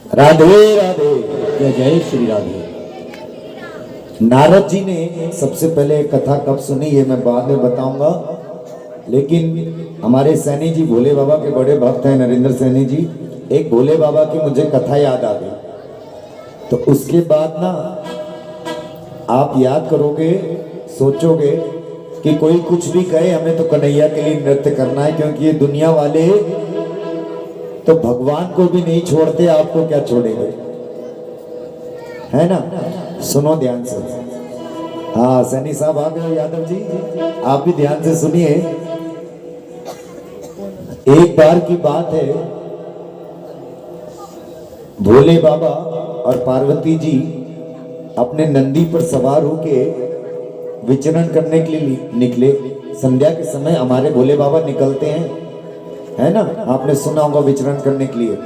राधे राधे। जय जय श्री राधे। नारद जी ने सबसे पहले कथा कब सुनी ये मैं बाद में बताऊंगा, लेकिन हमारे सैनी जी भोले बाबा के बड़े भक्त हैं, नरेंद्र सैनी जी। एक भोले बाबा की मुझे कथा याद आ गई, तो उसके बाद ना आप याद करोगे, सोचोगे कि कोई कुछ भी कहे हमें तो कन्हैया के लिए नृत्य करना है, क्योंकि ये दुनिया वाले तो भगवान को भी नहीं छोड़ते, आपको क्या छोड़ेंगे, है ना। सुनो ध्यान से। हाँ सैनी साहब आ गए यादव जी, आप भी ध्यान से सुनिए। एक बार की बात है, भोले बाबा और पार्वती जी अपने नंदी पर सवार होके विचरण करने के लिए निकले। संध्या के समय हमारे भोले बाबा निकलते हैं, है ना, आपने सुना होगा विचरण करने के लिए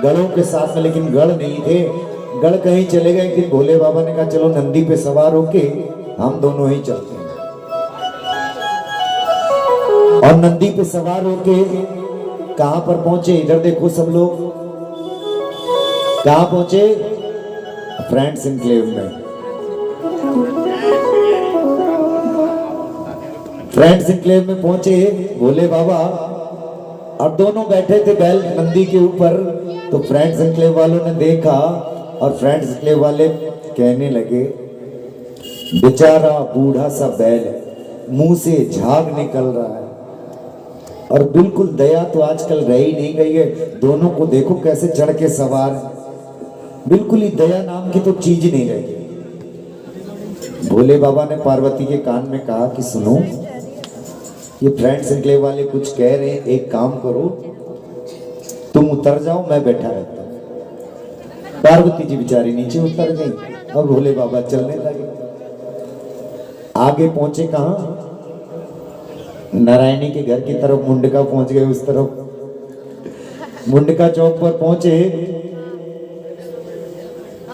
गढ़ों के साथ में, लेकिन गढ़ नहीं थे, गढ़ कहीं चले गए। कि भोले बाबा ने कहा चलो नंदी पे सवार होके हम दोनों ही चलते हैं, और नंदी पे सवार होके कहां पर पहुंचे, इधर देखो सब लोग, कहां पहुंचे, फ्रेंड्स एनक्लेव में। फ्रेंड्स एनक्लेव में पहुंचे भोले बाबा, और दोनों बैठे थे बैल नंदी के ऊपर। तो फ्रेंड्स एनक्लेव वालों ने देखा, और फ्रेंड्स एनक्लेव वाले कहने लगे बेचारा बूढ़ा सा बैल, मुंह से झाग निकल रहा है, और बिल्कुल दया तो आजकल रह ही नहीं गई है। दोनों को देखो कैसे चढ़ के सवार, बिल्कुल ही दया नाम की तो चीज नहीं रही। भोले बाबा ने पार्वती के कान में कहा कि सुनो, ये फ्रेंड्स एनक्लेव वाले कुछ कह रहे हैं, एक काम करो तुम उतर जाओ, मैं बैठा रहता हूं। पार्वती जी बेचारी नीचे उतर गई, और भोले बाबा चलने लगे। आगे पहुंचे कहां, नारायणी के घर की तरफ, मुंडका पहुंच गए उस तरफ। मुंडका चौक पर पहुंचे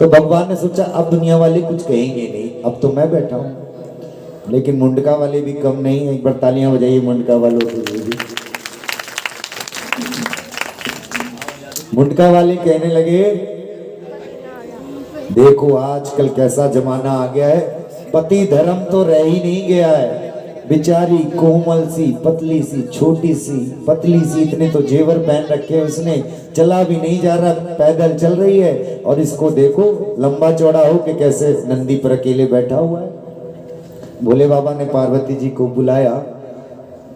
तो भगवान ने सोचा अब दुनिया वाले कुछ कहेंगे नहीं, अब तो मैं बैठा हूं। लेकिन मुंडका वाले भी कम नहीं है, एक बार तालियां बजाइए मुंडका वालों के लिए भी। मुंडका वाले कहने लगे देखो आजकल कैसा जमाना आ गया है, पति धर्म तो रह ही नहीं गया है। बेचारी कोमल सी, पतली सी, छोटी सी, पतली सी, इतने तो जेवर पहन रखे हैं उसने, चला भी नहीं जा रहा, पैदल चल रही है, और इसको देखो लंबा चौड़ा हो के कैसे नंदी पर अकेले बैठा हुआ है। भोले बाबा ने पार्वती जी को बुलाया,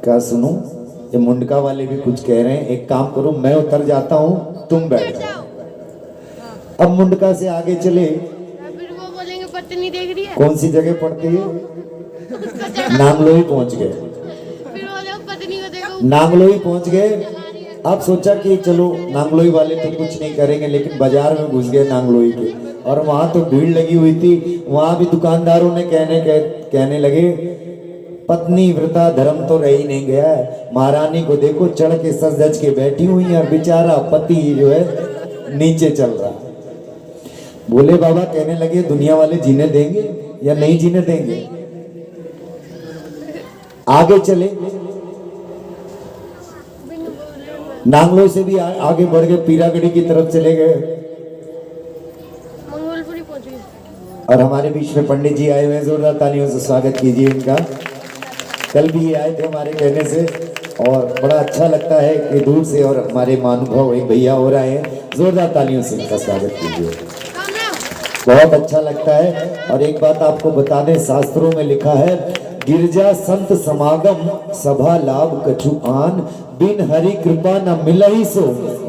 कहा सुनो ये मुंडका वाले भी कुछ कह रहे हैं, एक काम करो मैं उतर जाता हूं, तुम बैठ जाओ। अब मुंडका से आगे चले, फिर वो बोलेंगे पत्नी देख रही है, कौन सी जगह पड़ती है, नांगलोई पहुंच गए। फिर वो लोग पत्नी को देखो, नांगलोई पहुंच गए। अब सोचा कि चलो नांगलोई वाले तो कुछ नहीं करेंगे, लेकिन बाजार में घुस गए नांगलोई के, और वहां तो भीड़ लगी हुई थी। वहां भी दुकानदारों ने कहने लगे पत्नी व्रता धर्म तो रह ही नहीं गया है, महारानी को देखो चढ़ के सज धज के बैठी हुई है, और बेचारा पति जो है नीचे चल रहा है। भोले बाबा कहने लगे दुनिया वाले जीने देंगे या नहीं जीने देंगे। आगे चले, नांगलोई से भी आगे बढ़ गए, पीरागढ़ी की तरफ चले गए, मंगोलपुरी पहुंच गए। और हमारे बीच में पंडित जी आए हुए हैं, जोरदार तालियों से स्वागत कीजिए इनका। कल भी ये आए थे हमारे कहने से, और बड़ा अच्छा लगता है कि दूर से, और हमारे महानुभाव एक भैया हो रहे हैं, जोरदार तालियों से इनका स्वागत कीजिए, बहुत अच्छा लगता है। और एक बात आपको बता दें, शास्त्रों में लिखा है गिरजा संत समागम सभा लाभ कछु आन, बिन हरि कृपा न मिलहि सो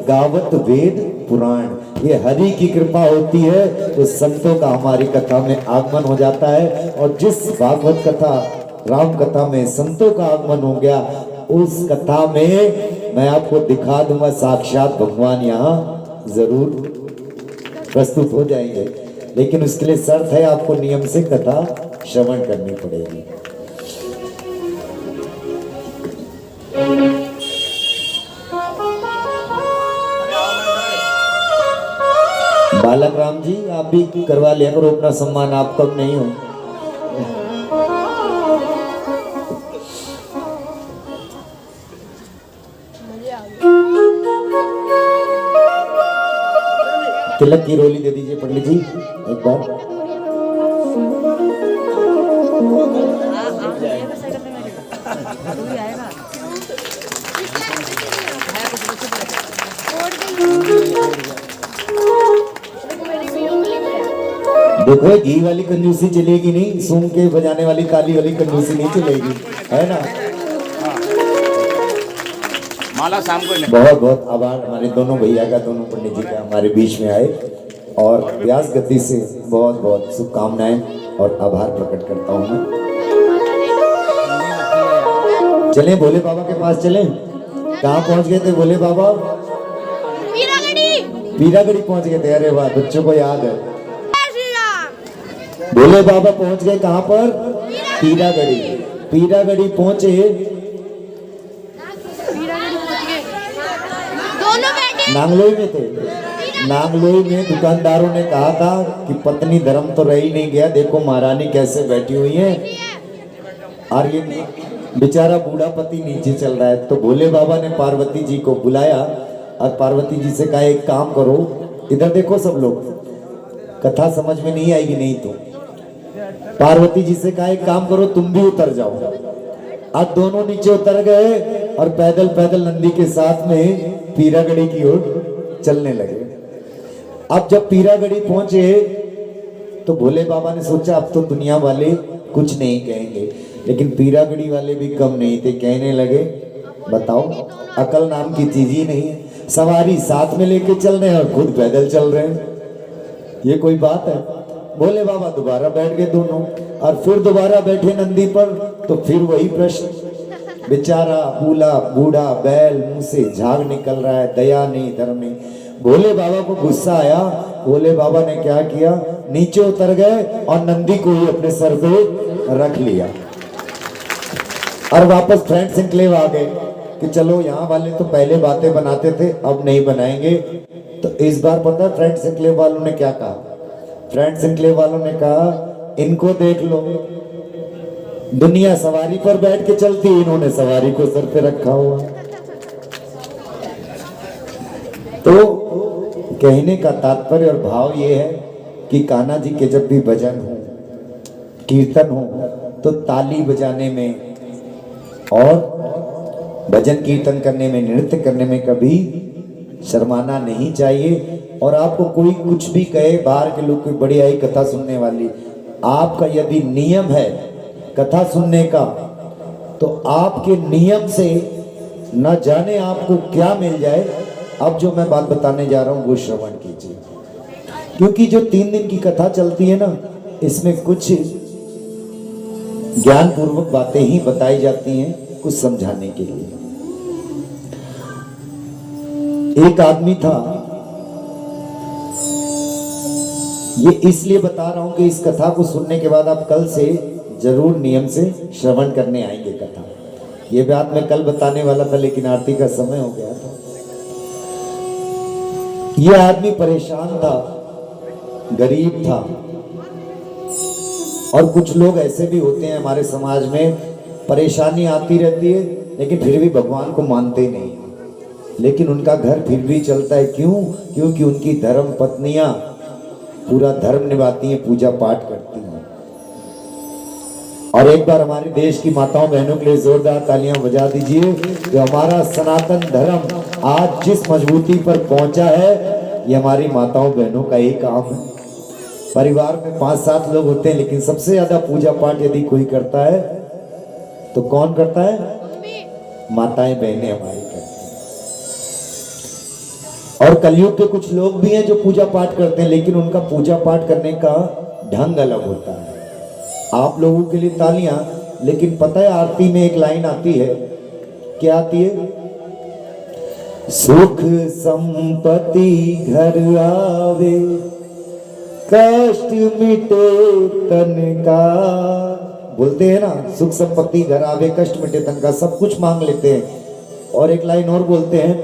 गावत वेद पुराण। ये हरि की कृपा होती है तो संतों का हमारी कथा में आगमन हो जाता है, और जिस भागवत कथा राम कथा में संतों का आगमन हो गया, उस कथा में मैं आपको दिखा दूंगा साक्षात भगवान यहाँ जरूर प्रस्तुत हो जाएंगे, लेकिन उसके लिए शर्त है आपको नियम से कथा श्रवण करनी पड़ेगी। बालक राम जी आप भी करवा लिया करो अपना सम्मान, आप कम नहीं हो। तिलक की रोली दे दीजिए पंडित जी एक बार। देखो घी वाली कंजूसी चलेगी नहीं, सूंघ के बजाने वाली ताली वाली कंजूसी नहीं चलेगी, है ना। माला शाम को बहुत बहुत आभार हमारे दोनों भैया का, दोनों पंडित जी का हमारे बीच में आए, और व्यास गति से बहुत बहुत शुभकामनाएं और आभार प्रकट करता हूँ मैं। चलें भोले बाबा के पास चलें। कहाँ पहुंच गए थे भोले बाबा? पीरागढ़ी पहुंच गए थे। अरे वाह, बच्चों को याद है। भोले बाबा पहुंच गए कहाँ पर? पीरागढ़ी। पीरागढ़ी पहुंचे, दोनों बैठे नांगलोई में थे। नांगलोई में दुकानदारों ने कहा था कि पत्नी धर्म तो रह ही नहीं गया, देखो महारानी कैसे बैठी हुई है, और ये बेचारा बूढ़ा पति नीचे चल रहा है। तो भोले बाबा ने पार्वती जी को बुलाया और पार्वती जी से कहा एक काम करो, इधर देखो सब लोग, कथा समझ में नहीं आएगी नहीं तो। पार्वती जी से कहा एक काम करो, तुम भी उतर जाओ। अब दोनों नीचे उतर गए और पैदल पैदल नंदी के साथ में पीरागढ़ी की ओर चलने लगे। अब जब पीरागढ़ी पहुंचे तो भोले बाबा ने सोचा अब तो दुनिया वाले कुछ नहीं कहेंगे, लेकिन पीरागढ़ी वाले भी कम नहीं थे। कहने लगे बताओ, अकल नाम की चीज ही नहीं है, सवारी साथ में लेके चल रहे हैं और खुद पैदल चल रहे हैं, ये कोई बात है? भोले बाबा दोबारा बैठ गए दोनों, और फिर दोबारा बैठे नंदी पर, तो फिर वही प्रश्न। बेचारा बूढ़ा बूढ़ा बैल मुंह से झाग निकल रहा है, दया नहीं धर्म नहीं। भोले बाबा को गुस्सा आया। भोले बाबा ने क्या किया, नीचे उतर गए और नंदी को ही अपने सर पे रख लिया, और वापस फ्रेंड्स एनक्लेव आ गए कि चलो यहाँ वाले तो पहले बातें बनाते थे, अब नहीं बनाएंगे। तो इस बार पता है फ्रेंड्स एनक्लेव वालों ने क्या कहा? फ्रेंड्स एनक्लेव वालों ने कहा इनको देख लो, दुनिया सवारी पर बैठ के चलती, इन्होंने सवारी को सर पे रखा हुआ। तो कहने का तात्पर्य और भाव ये है कि कान्हा जी के जब भी भजन हो, कीर्तन हो, तो ताली बजाने में और भजन कीर्तन करने में, नृत्य करने में कभी शर्माना नहीं चाहिए। और आपको कोई कुछ भी कहे, बाहर के लोग कोई बड़ी आई कथा सुनने वाली, आपका यदि नियम है कथा सुनने का, तो आपके नियम से न जाने आपको क्या मिल जाए। अब जो मैं बात बताने जा रहा हूं वो श्रवण कीजिए, क्योंकि जो 3 दिन की कथा चलती है ना, इसमें कुछ ज्ञान पूर्वक बातें ही बताई जाती हैं, कुछ समझाने के लिए। एक आदमी था, ये इसलिए बता रहा हूं कि इस कथा को सुनने के बाद आप कल से जरूर नियम से श्रवण करने आएंगे कथा। ये बात मैं कल बताने वाला था, लेकिन आरती का समय हो गया था। यह आदमी परेशान था, गरीब था, और कुछ लोग ऐसे भी होते हैं हमारे समाज में, परेशानी आती रहती है लेकिन फिर भी भगवान को मानते नहीं, लेकिन उनका घर फिर भी चलता है। क्यों? क्योंकि उनकी धर्म पत्नियां पूरा धर्म निभाती हैं, पूजा पाठ करती हैं। और एक बार हमारे देश की माताओं बहनों के लिए जोरदार तालियां बजा दीजिए। जो हमारा सनातन धर्म आज जिस मजबूती पर पहुंचा है, ये हमारी माताओं बहनों का ही काम है। परिवार में 5-7 लोग होते हैं, लेकिन सबसे ज्यादा पूजा पाठ यदि कोई करता है तो कौन करता है? माताएं बहनें हमारी करती हैं। और कलयुग के कुछ लोग भी हैं जो पूजा पाठ करते हैं, लेकिन उनका पूजा पाठ करने का ढंग अलग होता है। आप लोगों के लिए तालियां। लेकिन पता है आरती में एक लाइन आती है, क्या आती है? सुख संपत्ति घर आवे, कष्ट मिटे तन का। बोलते हैं ना, सुख संपत्ति घर आवे, कष्ट मिटे तन का, सब कुछ मांग लेते हैं। और एक लाइन और बोलते हैं,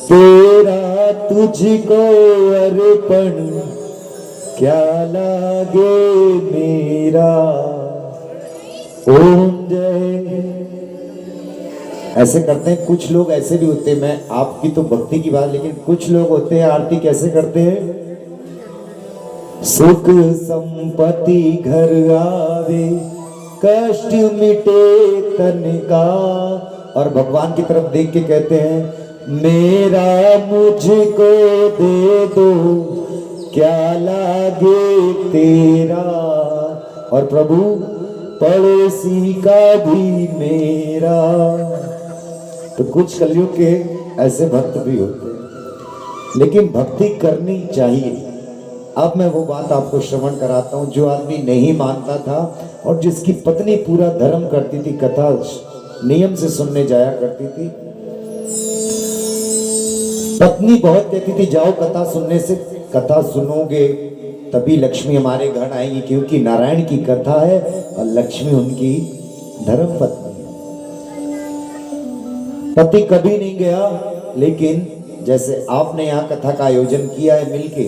तेरा तुझको अर्पण क्या लागे मेरा। ओम जय ऐसे करते हैं। कुछ लोग ऐसे भी होते हैं, मैं आपकी तो भक्ति की बात, लेकिन कुछ लोग होते हैं आरती कैसे करते हैं, सुख संपत्ति घर आवे कष्ट मिटे तन का, और भगवान की तरफ देख के कहते हैं मेरा मुझको दे दो क्या लागे तेरा, और प्रभु पड़ोसी का भी मेरा। तो कुछ कलयुग के ऐसे भक्त भी होते हैं, लेकिन भक्ति करनी चाहिए। अब मैं वो बात आपको श्रवण कराता हूं, जो आदमी नहीं मानता था और जिसकी पत्नी पूरा धर्म करती थी, कथा नियम से सुनने जाया करती थी। पत्नी बहुत कहती थी जाओ कथा सुनने से, कथा सुनोगे तभी लक्ष्मी हमारे घर आएंगी, क्योंकि नारायण की कथा है और लक्ष्मी उनकी धर्म पत्नी है। पति कभी नहीं गया, लेकिन जैसे आपने यहाँ कथा का आयोजन किया है मिलके,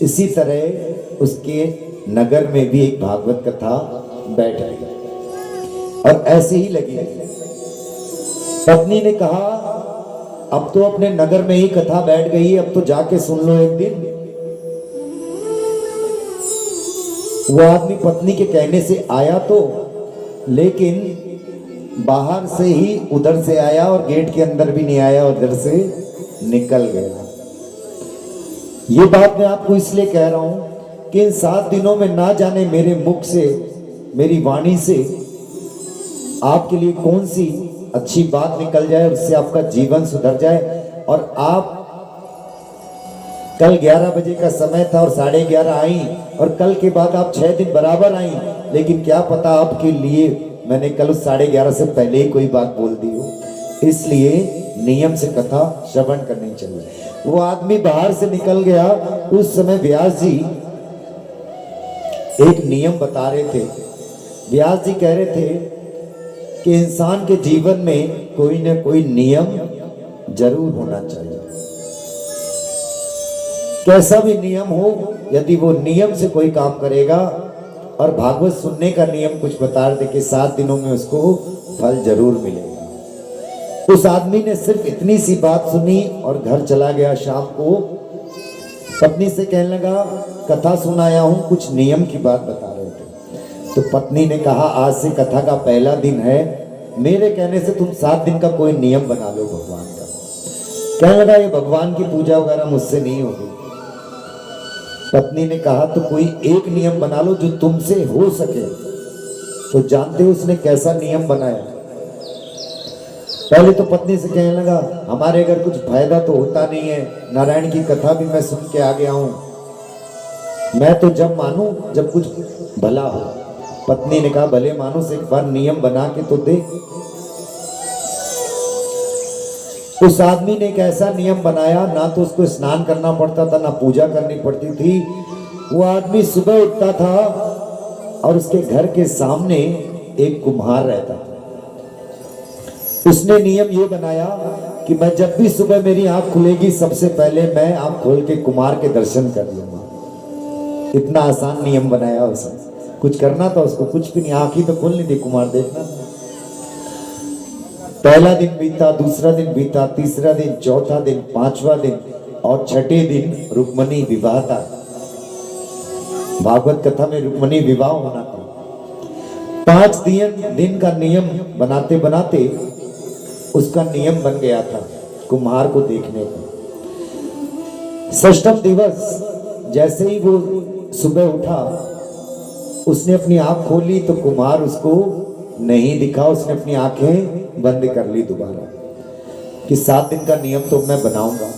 इसी तरह उसके नगर में भी एक भागवत कथा बैठ गई और ऐसे ही लगी। पत्नी ने कहा अब तो अपने नगर में ही कथा बैठ गई है, अब तो जाके सुन लो एक दिन। वो आदमी पत्नी के कहने से आया तो, लेकिन बाहर से ही उधर से आया और गेट के अंदर भी नहीं आया, उधर से निकल गया। ये बात मैं आपको इसलिए कह रहा हूं कि इन 7 दिनों में ना जाने मेरे मुख से, मेरी वाणी से आपके लिए कौन सी अच्छी बात निकल जाए, उससे आपका जीवन सुधर जाए। और आप कल 11 बजे का समय था और 11:30 आई, और कल के बाद आप 6 दिन बराबर आई, लेकिन क्या पता आपके लिए मैंने कल उस 11:30 से पहले ही कोई बात बोल दी हो। इसलिए नियम से कथा श्रवण करनी चाहिए। वो आदमी बाहर से निकल गया। उस समय व्यास जी एक नियम बता रहे थे। व्यास जी कह रहे थे कि इंसान के जीवन में कोई ना कोई नियम जरूर होना चाहिए। कैसा भी नियम हो, यदि वो नियम से कोई काम करेगा, और भागवत सुनने का नियम कुछ बता रहे थे कि 7 दिनों में उसको फल जरूर मिलेगा। उस आदमी ने सिर्फ इतनी सी बात सुनी और घर चला गया। शाम को पत्नी से कहने लगा कथा सुनाया हूं, कुछ नियम की बात बता रहे थे। तो पत्नी ने कहा आज से कथा का पहला दिन है, मेरे कहने से तुम 7 दिन का कोई नियम बना लो भगवान का। कहने लगा ये भगवान की पूजा वगैरह मुझसे नहीं होगी। पत्नी ने कहा तो कोई एक नियम बना लो जो तुमसे हो सके। तो जानते हो उसने कैसा नियम बनाया? पहले तो पत्नी से कहने लगा हमारे घर कुछ फायदा तो होता नहीं है, नारायण की कथा भी मैं सुन के आ गया हूं, मैं तो जब मानूं जब कुछ भला हो। पत्नी ने कहा भले मानुस एक बार नियम बना के तो दे। उस आदमी ने एक ऐसा नियम बनाया, ना तो उसको स्नान करना पड़ता था, ना पूजा करनी पड़ती थी। वो आदमी सुबह उठता था और उसके घर के सामने एक कुम्हार रहता था। उसने नियम ये बनाया कि मैं जब भी सुबह मेरी आंख खुलेगी सबसे पहले मैं आंख खोल के कुम्हार के दर्शन कर लूंगा। इतना आसान नियम बनाया उसने। कुछ करना था उसको, कुछ भी नहीं, आंख ही तो खोल नहीं थी, कुम्हार देखना। पहला दिन बीता, दूसरा दिन बीता, तीसरा दिन, चौथा दिन, 5वां दिन और 6ठे दिन रुक्मणी विवाह था। भागवत कथा में रुक्मणी विवाह होना था। 5 दिन का नियम बनाते बनाते उसका नियम बन गया था कुम्हार को देखने का। 6ठम दिवस जैसे ही वो सुबह उठा, उसने अपनी आंख खोली तो कुम्हार उसको नहीं दिखा। उसने अपनी आंखें बंद कर ली दोबारा कि 7 दिन का नियम तो मैं बनाऊंगा।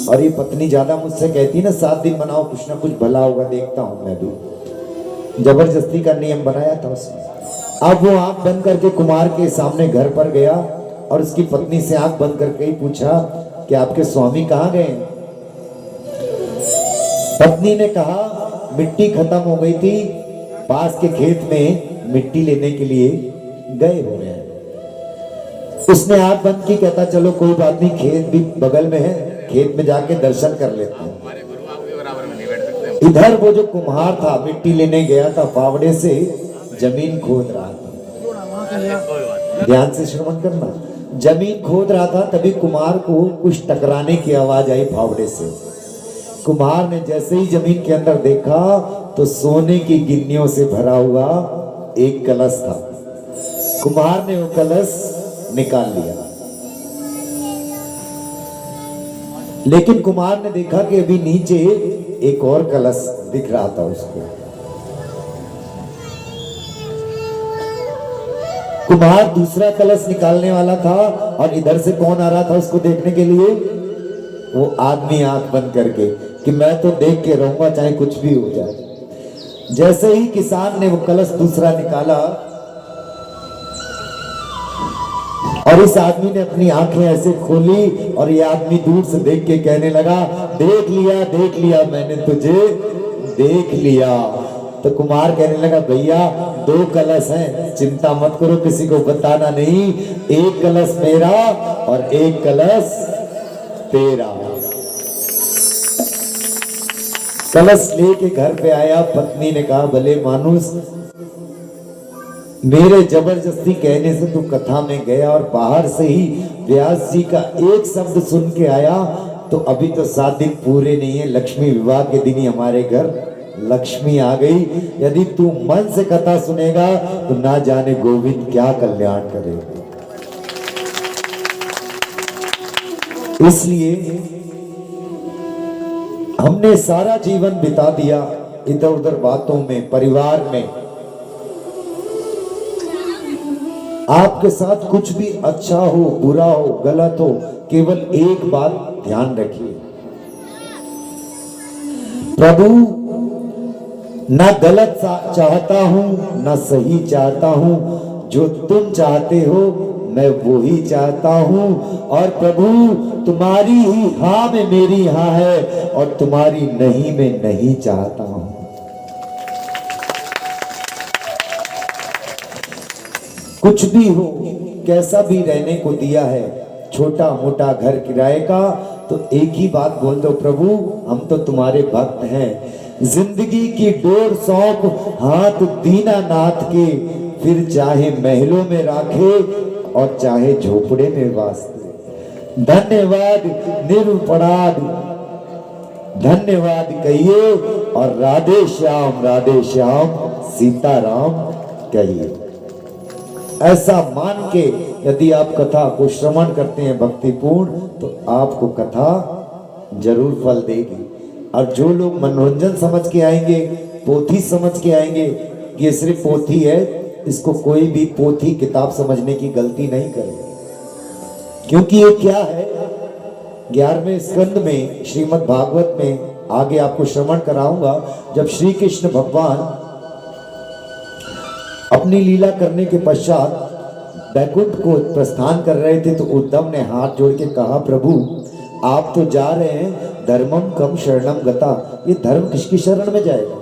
और ये पत्नी ज्यादा मुझसे कहती ना 7 दिन बनाओ, कुछ ना कुछ भला होगा, देखता हूं मैं भी। जबरदस्ती का नियम बनाया था उसने। अब वो आंख बंद करके कुमार के सामने घर पर गया और उसकी पत्नी से आंख बंद करके ही पूछा कि आपके स्वामी कहाँ गए? पत्नी ने कहा मिट्टी खत्म हो गई थी, पास के खेत में मिट्टी लेने के लिए गए हुए हैं। उसने आंख बंद की, कहता चलो कोई बात नहीं, खेत भी बगल में है, खेत में जाके दर्शन कर लेते हैं। इधर वो जो कुम्हार था मिट्टी लेने गया था, फावड़े से जमीन खोद रहा था। ध्यान से श्रवण करना। जमीन खोद रहा था तभी कुमार को कुछ टकराने की आवाज आई फावड़े से। कुम्हार ने जैसे ही जमीन के अंदर देखा तो सोने की गिन्नियों से भरा हुआ एक कलश था। कुम्हार ने वो कलश निकाल लिया, लेकिन कुम्हार ने देखा कि अभी नीचे एक और कलश दिख रहा था उसको। कुम्हार दूसरा कलश निकालने वाला था और इधर से कौन आ रहा था उसको देखने के लिए? वो आदमी आंख बंद करके कि मैं तो देख के रहूंगा चाहे कुछ भी हो जाए। जैसे ही किसान ने वो कलश दूसरा निकाला और इस आदमी ने अपनी आंखें ऐसे खोली और ये आदमी दूर से देख के कहने लगा, देख लिया मैंने तुझे देख लिया। तो कुमार कहने लगा, भैया 2 कलश हैं, चिंता मत करो, किसी को बताना नहीं, एक कलश मेरा और एक कलश तेरा। कलश लेके घर पे आया, पत्नी ने कहा, भले मानुस, मेरे जबरदस्ती कहने से तू कथा में गया और बाहर से ही व्यास जी का एक शब्द सुन के आया, तो अभी तो 7 दिन पूरे नहीं है, लक्ष्मी विवाह के दिन ही हमारे घर लक्ष्मी आ गई। यदि तू मन से कथा सुनेगा तो ना जाने गोविंद क्या कल्याण करेगा। इसलिए हमने सारा जीवन बिता दिया इधर उधर बातों में, परिवार में। आपके साथ कुछ भी अच्छा हो, बुरा हो, गलत हो, केवल एक बात ध्यान रखिए, प्रभु ना गलत चाहता हूं ना सही चाहता हूं, जो तुम चाहते हो मैं वो ही चाहता हूं। और प्रभु तुम्हारी ही हाँ में मेरी हाँ है और तुम्हारी नहीं में नहीं चाहता हूं। कुछ भी हो, कैसा भी रहने को दिया है, छोटा मोटा घर किराए का, तो एक ही बात बोल दो, प्रभु हम तो तुम्हारे भक्त हैं। जिंदगी की डोर सौंप हाथ दीनानाथ के, फिर चाहे महलों में राखे और चाहे झोपड़े में वास दे। धन्यवाद निरुपराध, धन्यवाद कहिए और राधे श्याम सीताराम कहिए। ऐसा मान के यदि आप कथा को श्रवण करते हैं भक्तिपूर्ण, तो आपको कथा जरूर फल देगी। और जो लोग मनोरंजन समझ के आएंगे, पोथी समझ के आएंगे, ये सिर्फ पोथी है, इसको कोई भी पोथी किताब समझने की गलती नहीं करे, क्योंकि ये क्या है, 11वें स्कंद में श्रीमद् भागवत में आगे आपको श्रवण कराऊंगा। जब श्री कृष्ण भगवान अपनी लीला करने के पश्चात वैकुंठ को प्रस्थान कर रहे थे, तो उद्धव ने हाथ जोड़ के कहा, प्रभु आप तो जा रहे हैं, धर्मम कम शरणम गता, ये धर्म किसकी शरण में जाएगा?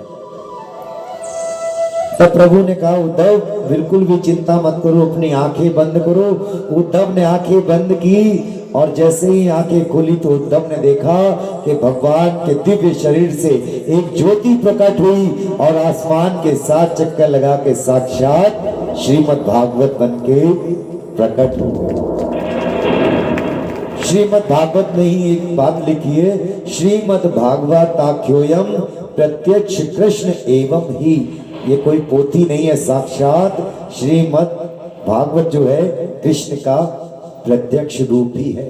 तब प्रभु ने कहा, उद्धव बिल्कुल भी चिंता मत करो, अपनी आंखें बंद करो। उद्धव ने आंखें बंद की और जैसे ही आंखें खोली तो उद्धव ने देखा कि भगवान के दिव्य शरीर से एक ज्योति प्रकट हुई और आसमान के 7 चक्कर लगा के साक्षात श्रीमद् भागवत बन के प्रकट हुए। श्रीमद् भागवत में ही एक बात लिखी है, श्रीमद् भागवताख्योयम प्रत्यक्ष कृष्ण एवं ही। ये कोई पोथी नहीं है, साक्षात श्रीमद् भागवत जो है कृष्ण का प्रत्यक्ष रूप ही है।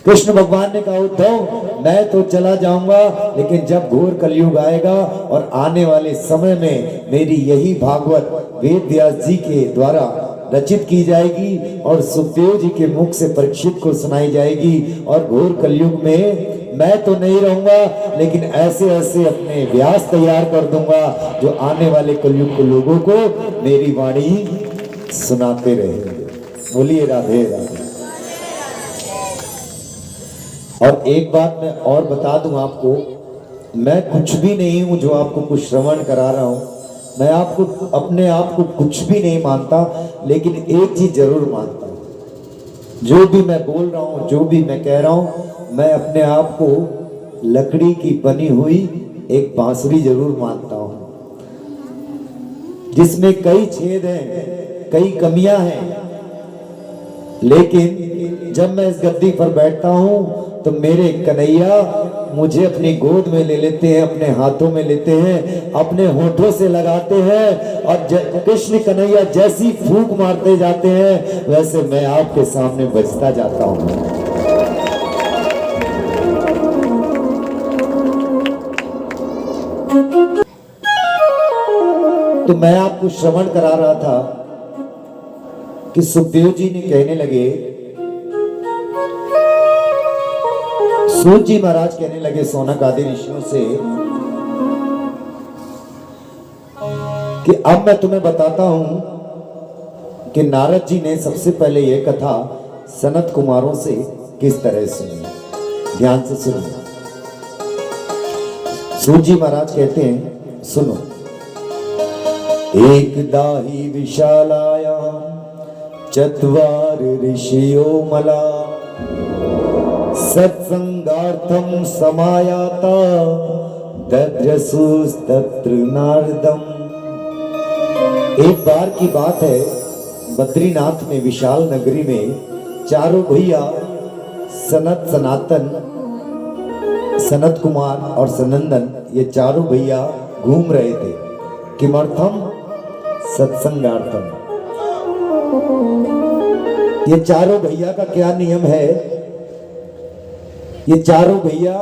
कृष्ण भगवान ने कहा, उद्धव मैं तो चला जाऊंगा, लेकिन जब घोर कलयुग आएगा और आने वाले समय में मेरी यही भागवत वेद व्यास जी के द्वारा रचित की जाएगी और सुखदेव जी के मुख से परीक्षित को सुनाई जाएगी, और घोर कलयुग में मैं तो नहीं रहूंगा, लेकिन ऐसे ऐसे अपने व्यास तैयार कर दूंगा जो आने वाले कलयुग के लोगों को मेरी वाणी सुनाते रहेंगे। बोलिए राधे राधे। और एक बात मैं और बता दूं आपको, मैं कुछ भी नहीं हूं जो आपको कुछ श्रवण करा रहा हूं, मैं आपको अपने आप को कुछ भी नहीं मानता, लेकिन एक चीज जरूर मानता हूं, जो भी मैं बोल रहा हूं, जो भी मैं कह रहा हूं, मैं अपने आप को लकड़ी की बनी हुई एक बांसुरी जरूर मानता हूं, जिसमें कई छेद हैं, कई कमियां हैं, लेकिन जब मैं इस गद्दी पर बैठता हूं तो मेरे कन्हैया मुझे अपनी गोद में ले लेते हैं, अपने हाथों में लेते हैं, अपने होठों से लगाते हैं और कृष्ण कन्हैया जैसी फूंक मारते जाते हैं वैसे मैं आपके सामने बजता जाता हूं। तो मैं आपको श्रवण करा रहा था कि सुखदेव जी ने कहने लगे, सूत जी महाराज कहने लगे सौनक आदि ऋषियों से कि अब मैं तुम्हें बताता हूं कि नारद जी ने सबसे पहले यह कथा सनत कुमारों से किस तरह सुनी। ध्यान से सुनो। सूत जी महाराज कहते हैं, सुनो। एक दाही विशालाया चत्वार ऋषियो मला सत्संगार्थम समायाता दद्रसुस्तत्र नारदम। एक बार की बात है, बद्रीनाथ में विशाल नगरी में चारों भैया सनत, सनातन, सनत कुमार और सनंदन ये चारों भैया घूम रहे थे। किमर्थम? सत्संगार्थम। ये चारों भैया का क्या नियम है? ये चारों भैया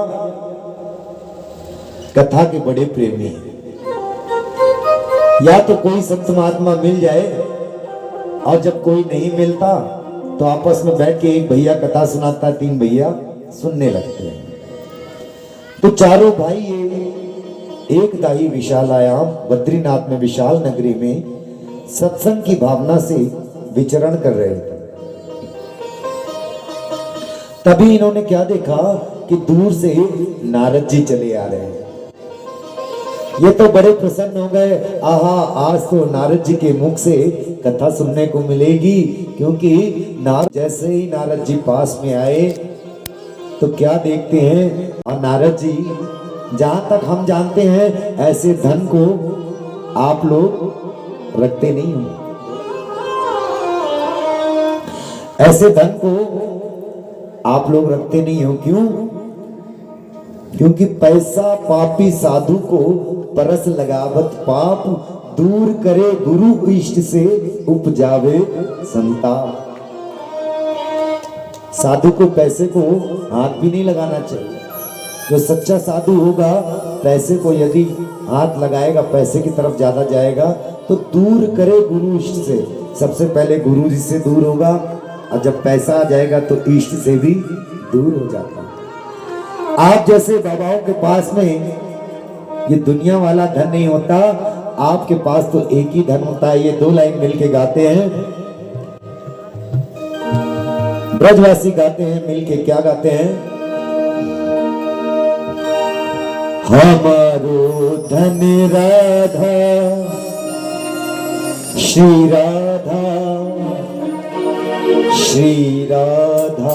कथा के बड़े प्रेमी हैं। या तो कोई संत महात्मा मिल जाए और जब कोई नहीं मिलता तो आपस में बैठ के एक भैया कथा सुनाता, तीन भैया सुनने लगते हैं। तो चारों भाई ये एक दाई विशालायाम बद्रीनाथ में विशाल नगरी में सत्संग की भावना से विचरण कर रहे थे। तभी इन्होंने क्या देखा कि दूर से नारद जी चले आ रहे हैं। ये तो बड़े प्रसन्न हो गए, आहा आज तो नारद जी के मुख से कथा सुनने को मिलेगी। क्योंकि जैसे ही नारद जी पास में आए तो क्या देखते हैं, और नारद जी जहां तक हम जानते हैं ऐसे धन को आप लोग रखते नहीं हो, ऐसे धन को आप लोग रखते नहीं हो। क्यों? क्योंकि पैसा पापी साधु को परस लगावत पाप, दूर करे गुरु इष्ट से उपजावे संताप। साधु को पैसे को हाथ भी नहीं लगाना चाहिए। जो सच्चा साधु होगा पैसे को यदि हाथ लगाएगा, पैसे की तरफ ज्यादा जाएगा तो दूर करे गुरु इष्ट से। सबसे पहले गुरु जी से दूर होगा और जब पैसा आ जाएगा तो इष्ट से भी दूर हो जाता है। आप जैसे बाबाओं के पास में ये दुनिया वाला धन नहीं होता, आपके पास तो एक ही धन होता है। ये दो लाइन मिलके गाते हैं, ब्रजवासी गाते हैं मिलके। क्या गाते हैं? हमारो धन राधा श्री राधा श्री राधा।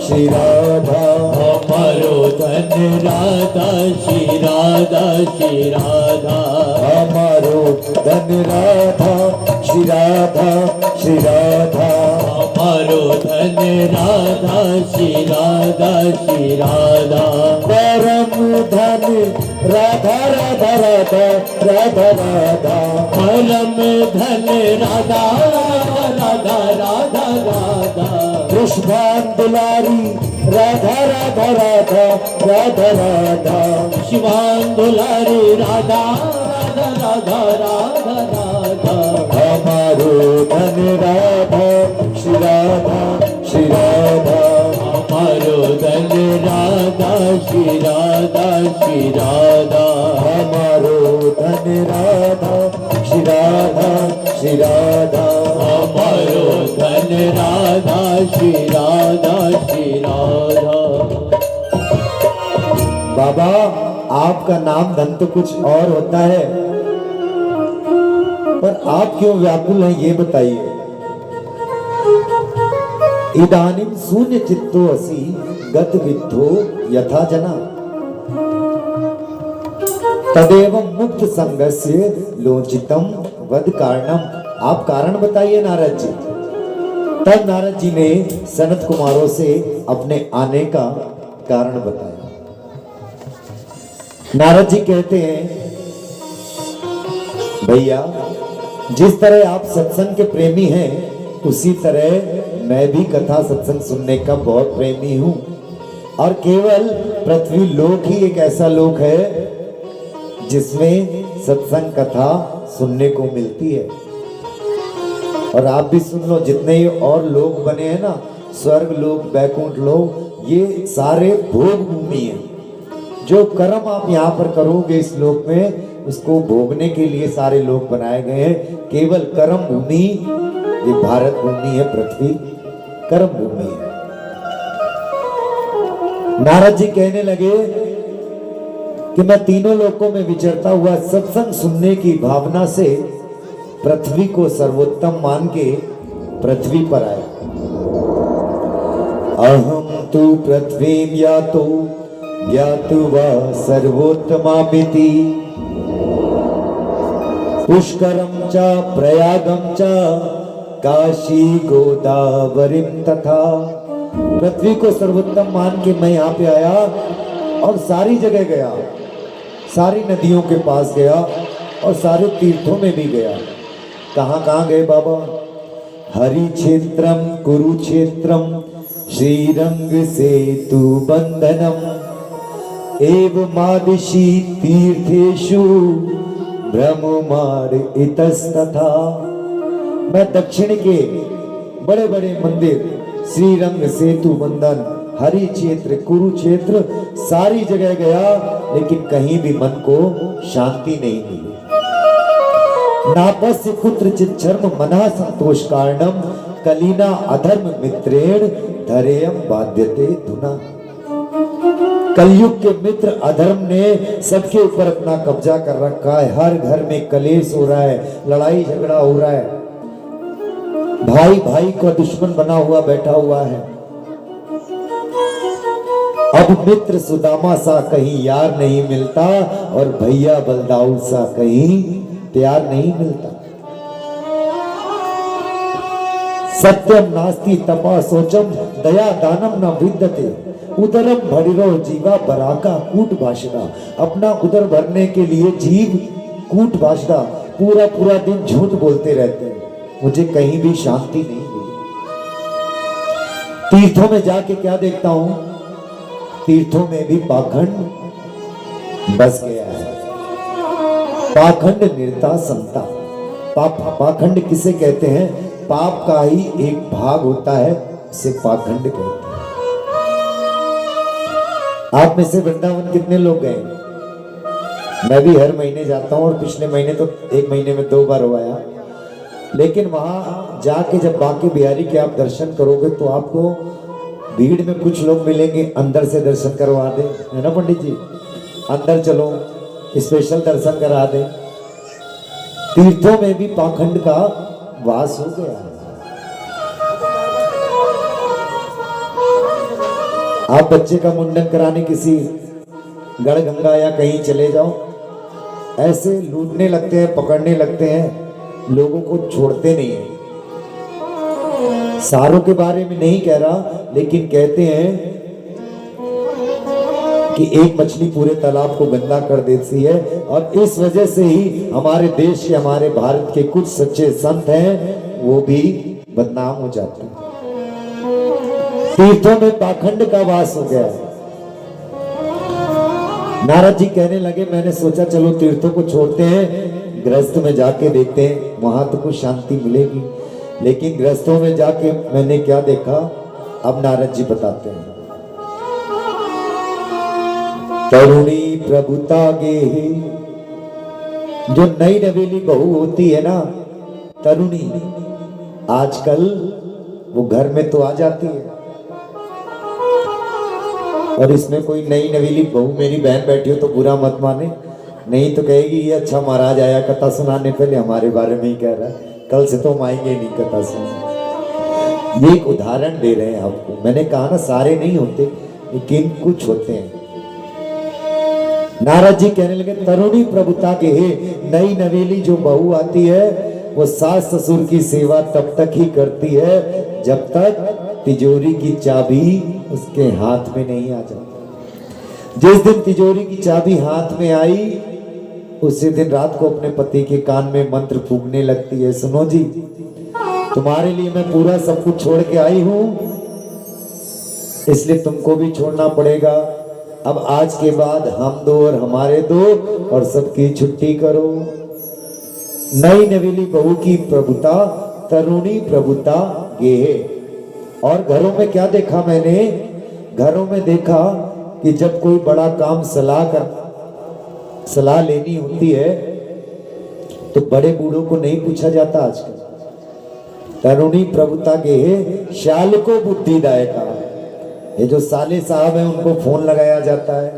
श्री राधा हमारो धन राधा श्री राधा श्री राधा हमारो धन राधा श्री राधा श्री राधा हमारो धन राधा श्री राधा श्री राधा परम धन राधा राधा राधा राधा राधा परम धन राधा राधा राधा राधा कृष्णान दुलारी राधा राधा राधा राधा राधा शिवान दुलारी राधा राधा राधा राधा राधा हमारो धन राधा श्री राधा हमारो धन राधा राधा श्री राधा श्री राधा, हमारो धन राधा श्री राधा श्री राधा। बाबा आपका नाम धन तो कुछ और होता है, पर आप क्यों व्याकुल हैं ये बताइए। इदानीं शून्य चित्तो असि गत विद्धो यथा जना, तदेव मुक्त संगस्य लोचितम वद कारणम। आप कारण बताइए नारद जी। तब नारद जी ने सनत कुमारों से अपने आने का कारण बताया। नारद जी कहते हैं, भैया जिस तरह आप सत्संग के प्रेमी हैं, उसी तरह मैं भी कथा सत्संग सुनने का बहुत प्रेमी हूं। और केवल पृथ्वी लोक ही एक ऐसा लोक है जिसमें सत्संग कथा सुनने को मिलती है। और आप भी सुन लो, जितने ही और लोग बने हैं ना, स्वर्ग लोक, बैकुंठ लोक, ये सारे भोग भूमि है। जो कर्म आप यहाँ पर करोगे इस लोक में, उसको भोगने के लिए सारे लोग बनाए गए हैं। केवल कर्म भूमि ये भारत भूमि है, पृथ्वी कर्म भूमि है। नारद जी कहने लगे कि मैं तीनों लोकों में विचरता हुआ सत्संग सुनने की भावना से पृथ्वी को सर्वोत्तम मान के पृथ्वी पर आया। अहम तु पृथ्वीं यातो ज्ञात्वा सर्वोत्तमामिति, पुष्करम च प्रयागम च काशी गोदावरीम तथा। पृथ्वी को सर्वोत्तम मान के मैं यहाँ पे आया और सारी जगह गया, सारी नदियों के पास गया और सारे तीर्थों में भी गया। कहाँ कहाँ गए बाबा? हरि क्षेत्रम कुरुक्षेत्रम श्रीरंग सेतु बंधनम एवमादिशि तीर्थेषु ब्रह्ममार इतस्तथा। मैं दक्षिण के बड़े बड़े मंदिर, श्रीरंग सेतु बंधन, हरि क्षेत्र, कुरुक्षेत्र, सारी जगह गया, लेकिन कहीं भी मन को शांति नहीं मिली। नापस्य कुत्रचित् चर्म मना संतोष कारणम कलीना अधर्म मित्रेण धरेयम बाध्यते धुना। कलयुग के मित्र अधर्म ने सबके ऊपर अपना कब्जा कर रखा है। हर घर में कलेश हो रहा है, लड़ाई झगड़ा हो रहा है, भाई भाई को दुश्मन बना हुआ बैठा हुआ है। अब मित्र सुदामा सा कहीं यार नहीं मिलता और भैया बलदाऊ सा कहीं प्यार नहीं मिलता। सत्यम नास्ति तपा सोचम दया दानम न विद्यते उदरम भरिरो जीवा बराका कूट भाषणा। अपना उदर भरने के लिए जीव कूट भाषणा, पूरा पूरा दिन झूठ बोलते रहते हैं। मुझे कहीं भी शांति नहीं मिली। तीर्थों में जाके क्या देखता हूं? तीर्थों में भी पाखंड बस गया है। पाखंड निर्ता संता। पाखंड किसे कहते हैं? पाप का ही एक भाग होता है, उसे पाखंड कहते हैं। आप में से वृंदावन कितने लोग गए? मैं भी हर महीने जाता हूं और पिछले महीने तो एक महीने में 2 बार हो आया। लेकिन वहां जाके जब बांके बिहारी के आप दर्शन करोगे तो आपको भीड़ में कुछ लोग मिलेंगे, अंदर से दर्शन करवा दे, है ना पंडित जी? अंदर चलो, स्पेशल दर्शन करा दे। तीर्थों में भी पाखंड का वास हो गया है। आप बच्चे का मुंडन कराने किसी गढ़ गंगा या कहीं चले जाओ, ऐसे लूटने लगते हैं, पकड़ने लगते हैं, लोगों को छोड़ते नहीं है। सारों के बारे में नहीं कह रहा, लेकिन कहते हैं कि एक मछली पूरे तालाब को गंदा कर देती है। और इस वजह से ही हमारे देश के, हमारे भारत के कुछ सच्चे संत हैं, वो भी बदनाम हो जाते हैं। तीर्थों में पाखंड का वास हो गया है। नारद जी कहने लगे, मैंने सोचा चलो तीर्थों को छोड़ते हैं, गृहस्थ में जाके देखते हैं, वहां तो कुछ शांति मिलेगी। लेकिन गृहस्थों में जाके मैंने क्या देखा, अब नारद जी बताते हैं। तरुणी प्रभुता गे जो नई नवेली बहू होती है ना, तरुणी, आजकल वो घर में तो आ जाती है, और इसमें कोई नई नवेली बहू मेरी बहन बैठी हो तो बुरा मत माने, नहीं तो कहेगी ये अच्छा महाराज आया कथा सुनाने, पहले हमारे बारे में ही कह रहा है, कल से तो हम आएंगे नहीं कथा सुनने। ये एक उदाहरण दे रहे हैं आपको। मैंने कहा ना सारे नहीं होते, लेकिन कुछ होते हैं। नारद जी कहने लगे तरुणी प्रभुता के हे, नई नवेली जो बहू आती है वो सास ससुर की सेवा तब तक ही करती है जब तक तिजोरी की चाबी उसके हाथ में नहीं आ जाती। जिस दिन तिजोरी की चाबी हाथ में आई, उसी दिन रात को अपने पति के कान में मंत्र फूंकने लगती है, सुनो जी तुम्हारे लिए मैं पूरा सब कुछ छोड़ के आई हूं, इसलिए तुमको भी छोड़ना पड़ेगा। अब आज के बाद हम दो और हमारे दो और सबकी छुट्टी करो। नई नवेली बहू की प्रभुता, तरुणी प्रभुता ये है। और घरों में क्या देखा मैंने, घरों में देखा कि जब कोई बड़ा काम सलाह लेनी होती है तो बड़े बूढ़ों को नहीं पूछा जाता आजकल। तरुणी प्रभुता के है, शाल को बुद्धिदायका, ये जो साले साहब हैं उनको फोन लगाया जाता है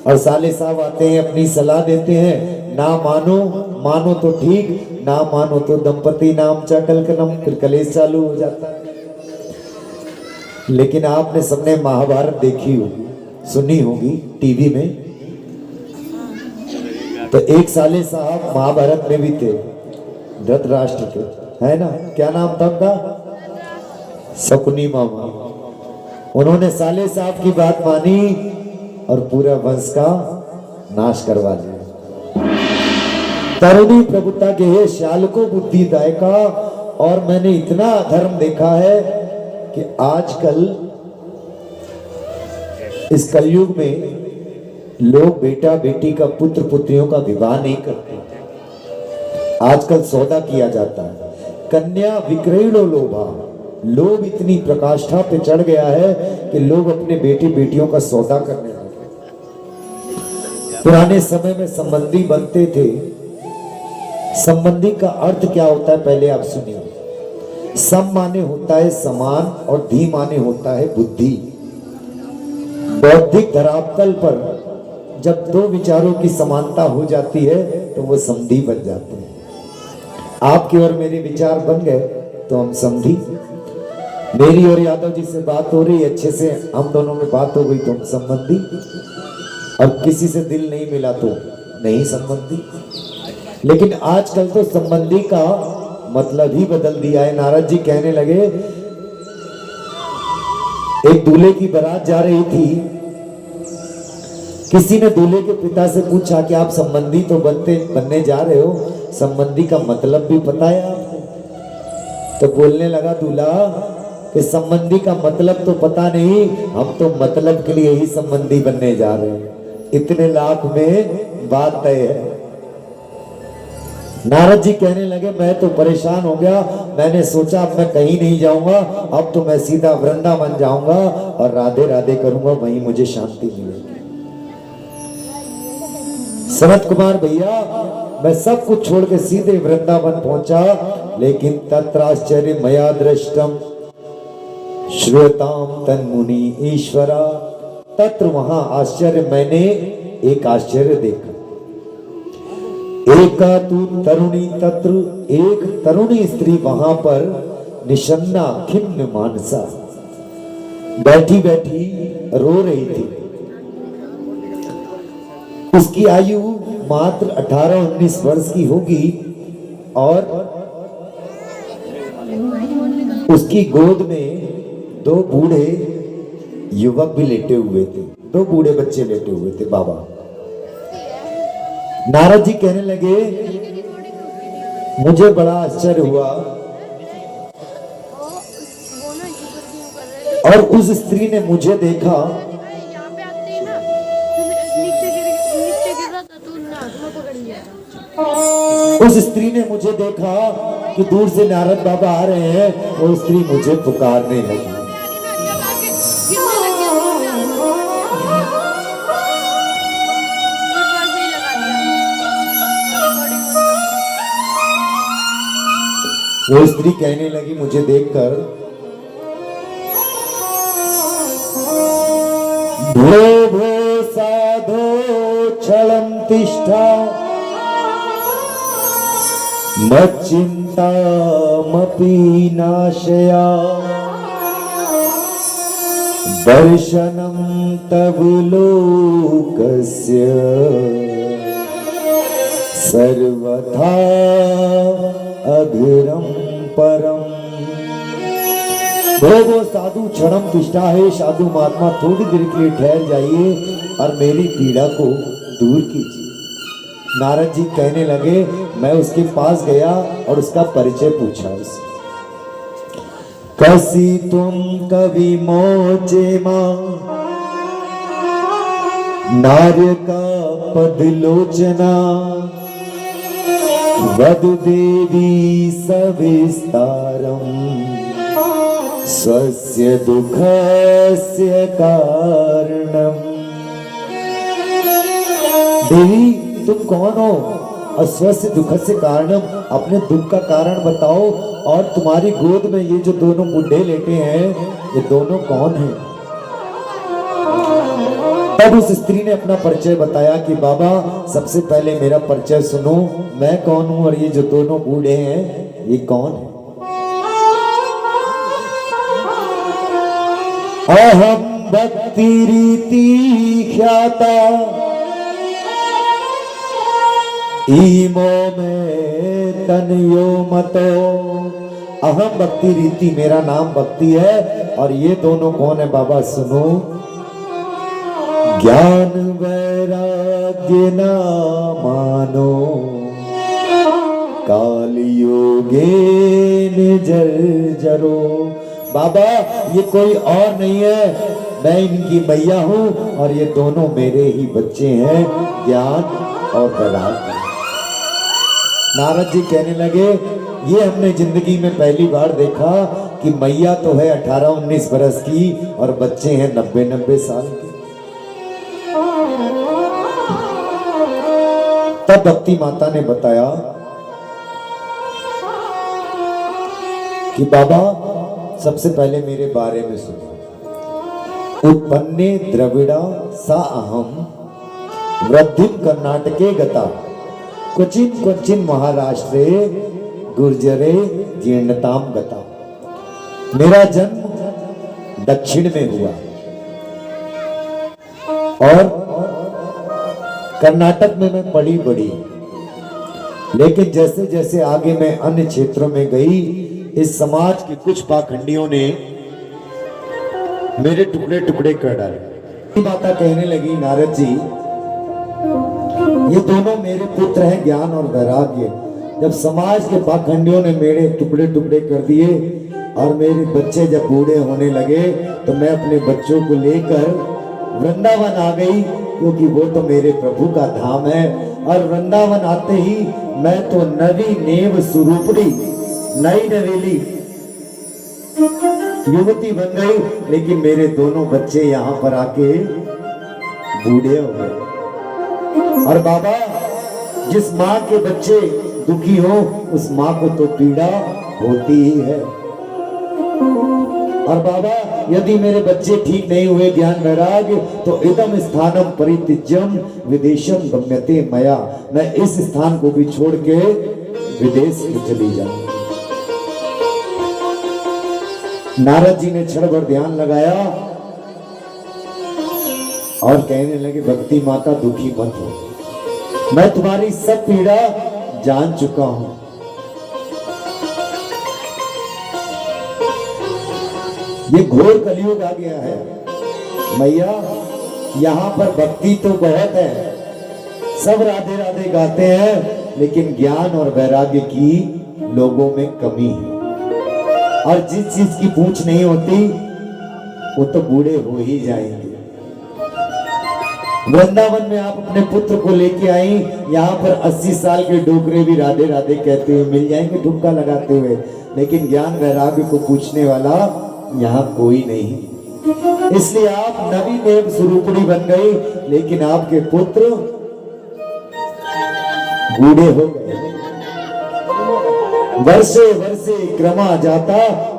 और साले साहब आते हैं अपनी सलाह देते हैं, ना मानो, मानो तो ठीक, ना मानो तो दंपति नाम चाकलकनम, फिर कलेश चालू हो जाता है। लेकिन आपने सबने महाभारत देखी होगी, सुनी होगी टीवी में, तो एक साले साहब महाभारत में भी थे, धृतराष्ट्र के, है ना, क्या नाम था उनका, शकुनी मामा। उन्होंने साले साहब की बात मानी और पूरा वंश का नाश करवा लिया। तरुणी प्रभुता के हे, शाल को बुद्धिदायका। और मैंने इतना अधर्म देखा है कि आजकल इस कलयुग में लोग बेटा बेटी का, पुत्र पुत्रियों का विवाह नहीं करते, आजकल सौदा किया जाता है। कन्या विक्रयणो लोभा, लोभ इतनी प्रकाष्ठा पे चढ़ गया है कि लोग अपने बेटे बेटियों का सौदा करने लगे। पुराने समय में संबंधी बनते थे। संबंधी का अर्थ क्या होता है पहले आप सुनिए। सम माने होता है समान और धी माने होता है बुद्धि। बौद्धिक धरातल पर जब दो विचारों की समानता हो जाती है तो वो समधी बन जाते हैं। आपके और मेरे विचार बन गए तो हम समधी। मेरी और यादव जी से बात हो रही, अच्छे से हम दोनों में बात हो गई तो हम संबंधी, और किसी से दिल नहीं मिला तो नहीं संबंधी। लेकिन आजकल तो संबंधी का मतलब ही बदल दिया है। नारद जी कहने लगे, एक दूल्हे की बारात जा रही थी, किसी ने दूल्हे के पिता से पूछा कि आप संबंधी तो बनने जा रहे हो, संबंधी का मतलब भी पता है आपको? तो बोलने लगा दूल्हा कि संबंधी का मतलब तो पता नहीं, हम तो मतलब के लिए ही संबंधी बनने जा रहे हैं। इतने लाख में बात तय है। नारद जी कहने लगे, मैं तो परेशान हो गया, मैंने सोचा अब मैं कहीं नहीं जाऊंगा, अब तो मैं सीधा वृंदावन जाऊंगा और राधे राधे करूंगा, वहीं मुझे शांति मिलेगी। सनत कुमार भैया, मैं सब कुछ छोड़ के सीधे वृंदावन पहुंचा, लेकिन तत्राश्चर्य मया दृष्टम श्रूयताम तन्मुनि ईश्वरा, तत्र वहां आश्चर्य, मैंने एक आश्चर्य देखा। एका तु तरुणी तत्र, एक तरुणी स्त्री वहां पर निशन्ना खिन्न मानसा बैठी बैठी रो रही थी। उसकी आयु मात्र 18-19 वर्ष की होगी और उसकी गोद में दो बूढ़े युवक भी लेटे हुए थे, दो बूढ़े बच्चे लेटे हुए थे बाबा। नारद जी कहने लगे, मुझे बड़ा आश्चर्य हुआ और उस स्त्री ने मुझे देखा। यहाँ पे आते हैं ना, नीचे गिर रहा था तो हाथ में पकड़ लिया। उस स्त्री ने मुझे देखा कि दूर से नारद बाबा आ रहे हैं, वो स्त्री मुझे पुकारने लगी। वो स्त्री कहने लगी मुझे देखकर, भो भो साधो क्षणं तिष्ठा मच्चिन्तामपि नाशया दर्शनं तव लोकस्य सर्वथा अघरं परम। वो साधु क्षणम तिष्ठा है, साधु महात्मा थोड़ी देर के लिए ठहर जाइए और मेरी पीड़ा को दूर कीजिए। नारद जी कहने लगे, मैं उसके पास गया और उसका परिचय पूछा उससे। कसी तुम कवि मोचे मां नार्य का पद लोचना वधु देवी सविस्तारम स्वस्य दुःखस्य कारणम। देवी तुम कौन हो और स्वस्य दुःखस्य कारणम, अपने दुख का कारण बताओ। और तुम्हारी गोद में ये जो दोनों बुढ़े लेटे हैं ये दोनों कौन हैं? तब उस स्त्री ने अपना परिचय बताया कि बाबा सबसे पहले मेरा परिचय सुनो, मैं कौन हूं और ये जो दोनों बूढ़े हैं ये कौन है? अहम भक्ति रीति ख्याता ईमो में तनयो मतो। अहम भक्ति रीति, मेरा नाम भक्ति है। और ये दोनों कौन है बाबा सुनो, ज्ञान वैराग्य न मानो काल योगे जर्जरो। बाबा ये कोई और नहीं है, मैं इनकी मैया हूं और ये दोनों मेरे ही बच्चे हैं, ज्ञान और वैराग्य। नारद जी कहने लगे, ये हमने जिंदगी में पहली बार देखा कि मैया तो है 18-19 बरस की और बच्चे हैं 90-90 साल के। तब भक्ति माता ने बताया कि बाबा सबसे पहले मेरे बारे में सुनो। उत्पन्ने द्रविड़ा सा अहम वृद्धिम कर्नाटके गता क्वचिन क्वचिन महाराष्ट्रे गुर्जरे जीर्णताम गता। मेरा जन्म दक्षिण में हुआ और कर्नाटक में मैं पली बड़ी, लेकिन जैसे जैसे आगे मैं अन्य क्षेत्रों में गई, इस समाज के कुछ पाखंडियों ने मेरे टुकड़े टुकड़े कर डाले। माता कहने लगी, नारद जी ये दोनों मेरे पुत्र हैं, ज्ञान और वैराग्य। जब समाज के पाखंडियों ने मेरे टुकड़े टुकड़े कर दिए और मेरे बच्चे जब बूढ़े होने लगे तो मैं अपने बच्चों को लेकर वृंदावन आ गई, क्योंकि वो तो मेरे प्रभु का धाम है। और वृंदावन आते ही मैं तो नवी नेव स्वरूपड़ी नई नवेली युवती बन गई, लेकिन मेरे दोनों बच्चे यहाँ पर आके बूढ़े हो गए। और बाबा जिस माँ के बच्चे दुखी हो उस माँ को तो पीड़ा होती ही है। और बाबा यदि मेरे बच्चे ठीक नहीं हुए ज्ञान वैराग्य, तो इदम स्थानम परित्यज्यम विदेशम गम्यते मया, मैं इस स्थान को भी छोड़ के विदेश में चली जाऊं। नारद जी ने क्षण भर ध्यान लगाया और कहने लगे, भक्ति माता दुखी मत हो, मैं तुम्हारी सब पीड़ा जान चुका हूं। ये घोर कलयुग आ गया है मैया, यहाँ पर भक्ति तो बहुत है, सब राधे राधे गाते हैं, लेकिन ज्ञान और वैराग्य की लोगों में कमी है। और जिस चीज की पूछ नहीं होती वो तो बूढ़े हो ही जाएंगे। वृंदावन में आप अपने पुत्र को लेके आई, यहाँ पर 80 साल के डोकरे भी राधे राधे कहते हुए मिल जाएंगे ठुमका लगाते हुए, लेकिन ज्ञान वैराग्य को पूछने वाला यहाँ कोई नहीं। इसलिए आप नवी नेव स्वरूपड़ी बन गई, लेकिन आपके पुत्र बूढ़े हो गए। वर्षे वर्षे क्रमा जाता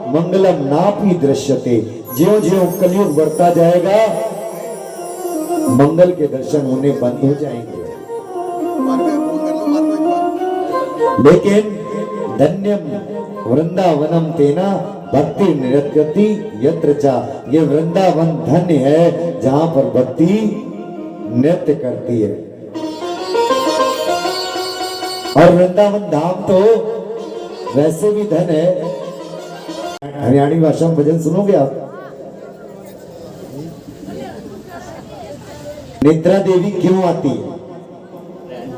मंगलम नापी दृश्यते। ज्यों ज्यों कलयुग बढ़ता जाएगा मंगल के दर्शन होने बंद हो जाएंगे। लेकिन धन्यम वृंदावनम तेना भक्ति नृत्यति यत्र चा। ये वृंदावन धन्य है जहां पर भक्ति नृत्य करती है। और वृंदावन धाम तो वैसे भी धन है। हरियाणी भाषा में भजन सुनोगे आप? निद्रा देवी क्यों आती है?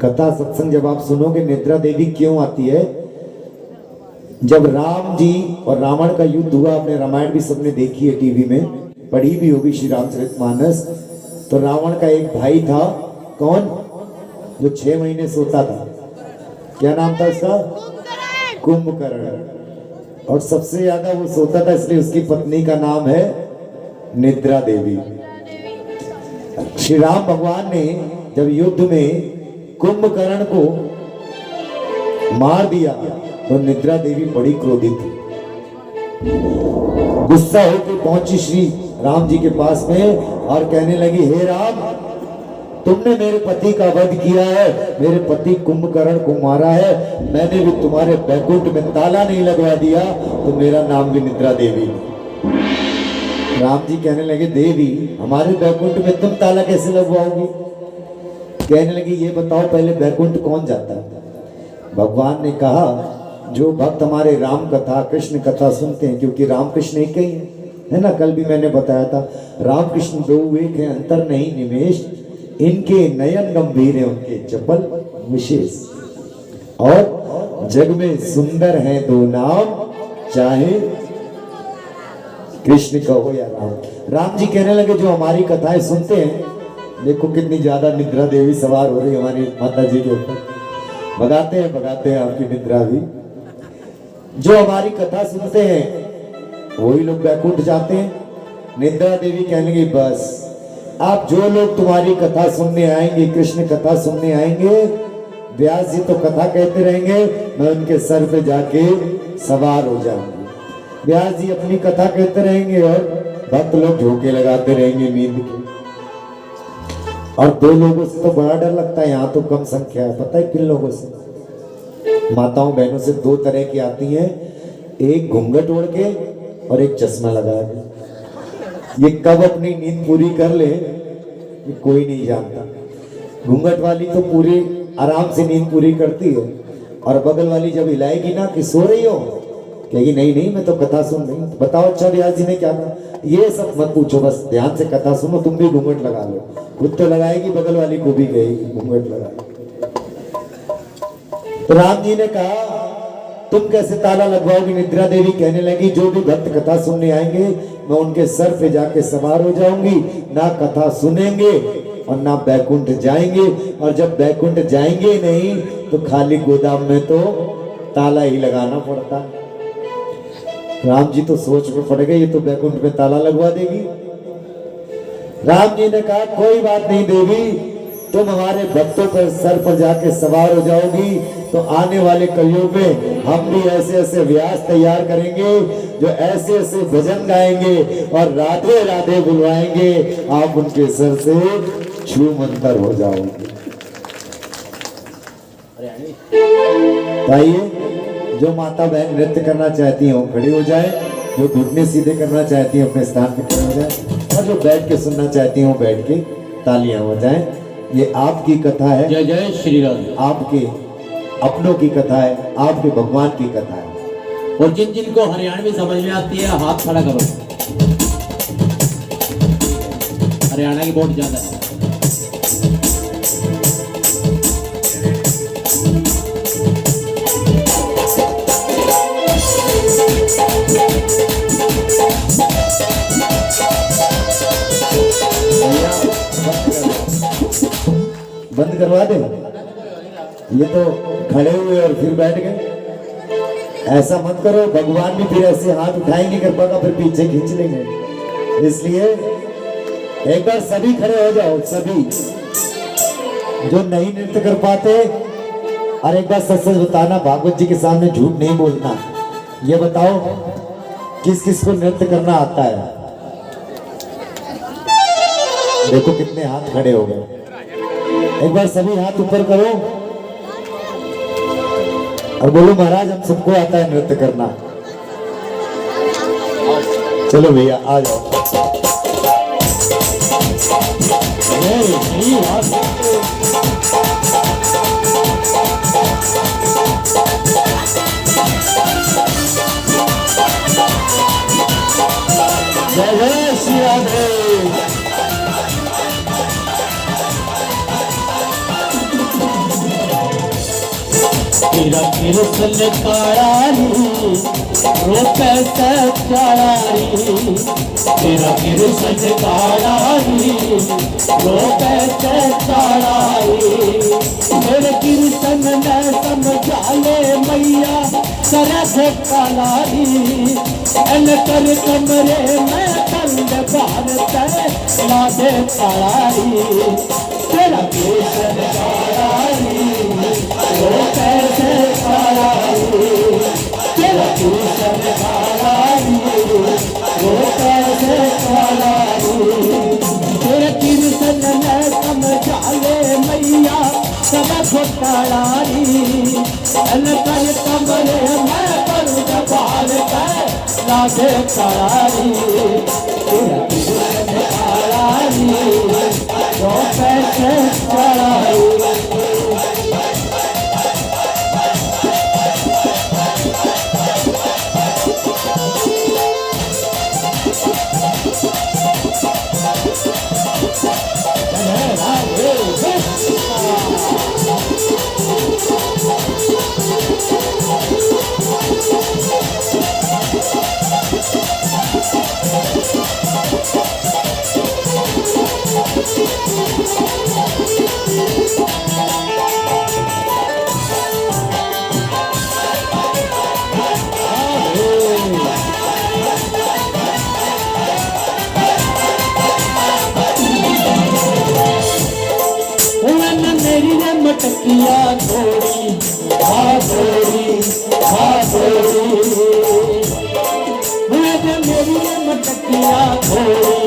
कथा सत्संग जब आप सुनोगे निद्रा देवी क्यों आती है? जब राम जी और रावण का युद्ध हुआ, आपने रामायण भी सबने देखी है, टीवी में पढ़ी भी होगी, श्री रामचरितमानस। तो रावण का एक भाई था, कौन? जो 6 महीने सोता था। क्या नाम था उसका? कुंभकर्ण। और सबसे ज्यादा वो सोता था, इसलिए उसकी पत्नी का नाम है निद्रा देवी। श्री राम भगवान ने जब युद्ध में कुंभकर्ण को मार दिया तो निद्रा देवी बड़ी क्रोधित थी। गुस्सा होकर पहुंची श्री राम जी के पास में और कहने लगी, हे राम, तुमने मेरे पति का वध किया है, मेरे पति कुंभकर्ण को मारा है, मैंने भी तुम्हारे बैकुंठ में ताला नहीं लगवा दिया तो मेरा नाम भी निद्रा देवी। राम जी कहने लगे, देवी, हमारे बैकुंठ में तुम ताला कैसे लगवाओगी? कहने लगी, ये बताओ पहले बैकुंठ कौन जाता है? भगवान ने कहा, जो भक्त हमारे राम कथा कृष्ण कथा सुनते हैं, क्योंकि राम कृष्ण एक ही है ना, कल भी मैंने बताया था, राम कृष्ण दो एक है, अंतर नहीं निमेश, इनके नयन गंभीर है, उनके चपल विशेष, और जग में सुंदर हैं दो नाम, चाहे कृष्ण कहो या राम। राम जी कहने लगे, जो हमारी कथाएं सुनते हैं, देखो कितनी ज्यादा निद्रा देवी सवार हो रही हमारी माता जी के ऊपर, भगाते हैं आपकी निद्रा भी। जो हमारी कथा सुनते हैं वही लोग बैकुंठ जाते हैं। निद्रा देवी कहने लगी, बस आप जो लोग तुम्हारी कथा सुनने आएंगे, कृष्ण कथा सुनने आएंगे, व्यास जी तो कथा कहते रहेंगे, मैं उनके सर पे जाके सवार हो जाऊंगी। व्यास जी अपनी कथा कहते रहेंगे और भक्त लोग झोंके लगाते रहेंगे नींद के। और दो लोगों से तो बड़ा डर लगता है, यहाँ तो कम संख्या है, पता है किन लोगों से? माताओं बहनों से 2 तरह की आती हैं, एक घूंघट ओढ़ के और एक चश्मा लगा के। ये कब अपनी नींद पूरी कर ले ये कोई नहीं जानता। घूंघट वाली तो पूरी आराम से नींद पूरी करती है, और बगल वाली जब हिलाएगी ना कि सो रही हो, कहेगी नहीं नहीं मैं तो कथा सुन रही हूँ। बताओ अच्छा व्यास जी ने क्या कहा? ये सब मत पूछो, बस ध्यान से कथा सुनो, तुम भी घूंघट लगा लो। खुद तो लगाएगी, बगल वाली को भी कहेगी घूंघट लगा। तो राम जी ने कहा, तुम कैसे ताला लगवाओगी? निद्रा देवी कहने लगी, जो भी भक्त कथा सुनने आएंगे मैं उनके सर पे जाके सवार हो जाऊंगी, ना कथा सुनेंगे और ना बैकुंठ जाएंगे, और जब बैकुंठ जाएंगे नहीं तो खाली गोदाम में तो ताला ही लगाना पड़ता। राम जी तो सोच में पड़ गए, ये तो बैकुंठ में ताला लगवा देगी। राम जी ने कहा, कोई बात नहीं देवी, तुम हमारे भक्तों पर सर पर जाके सवार हो जाओगी तो आने वाले कलयुग में हम भी ऐसे ऐसे व्यास तैयार करेंगे जो ऐसे ऐसे भजन गाएंगे और राधे राधे बुलवाएंगे, आप उनके सर से छू मंतर हो जाओगे। आइए, जो माता बहन नृत्य करना चाहती हैं खड़ी हो जाए, जो घुटने सीधे करना चाहती हैं अपने स्थान पर खड़े हो जाए, और जो बैठ के सुनना चाहती हैं वो बैठ के तालियां हो जाएं। ये आपकी कथा है, जय जय श्री राम। आपके अपनों की कथा है, आपके भगवान की कथा है। और जिन जिनको हरियाणवी समझ में आती है हाथ खड़ा करो। हरियाणा की बहुत ज्यादा है। बंद करवा दे, ये तो खड़े हुए और फिर बैठ गए। ऐसा मत करो, भगवान भी फिर ऐसे हाथ उठाई नहीं कर पाएगा, फिर पीछे खींच लेंगे। इसलिए एक बार सभी खड़े हो जाओ, सभी जो नहीं नृत्य कर पाते अरे एक बार सच सच बताना, भागवत जी के सामने झूठ नहीं बोलना। ये बताओ किस किस को नृत्य करना आता है? देखो कितने हाथ खड़े हो गए। एक बार सभी हाथ ऊपर करो और बोलो महाराज हम सबको आता है नृत्य करना। चलो भैया आ जाओ। जय जय श्री राधे। तेरा कृष्ण कारारी रोपे सचारी, तेरा कृष्ण कारारी रोपे सचारी। मेरे कृष्ण ने समझा ले मैया करे घोटालारी, एन कर कमरे में बंद भारत लादे तारी। तेरा कृष्ण कारारी वो कैसे कारारी, तेरा कृष्ण कारारी वो कैसे कारारी। तेरे कृष्ण ने समझा ले मैया सब घोटालारी, एन कर कमरे में बंद भारत लादे तारी। तेरा कृष्ण कारारी वो कैसे कारारी। मटकिया थोड़ी थोड़ी थोड़ी, मेरी मटकिया थोड़ी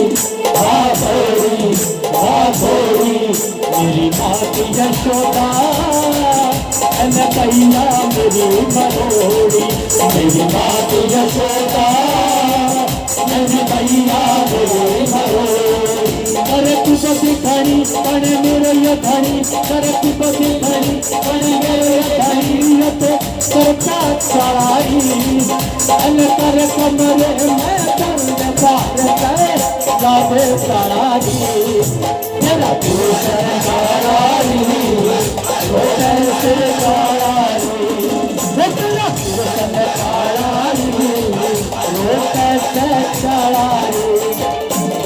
थोड़ी थोड़ी। मेरी माँ यशोदा एन कैया मेरी मरोड़ी, मेरी माँ यशोदा मेरी कैया मेरी मरोड़ी। अरे तू बसी खड़ी पड़े मेरे ये धनी, अरे तू बसी खड़ी पड़े मेरे ये धनी। तो करता चढ़ाई अन कर कमरे में बंद भारत लादे तारी। तेरा कृष्ण कारारी वो कैसे कारारी, तेरा कृष्ण कारारी वो कैसे कारारी।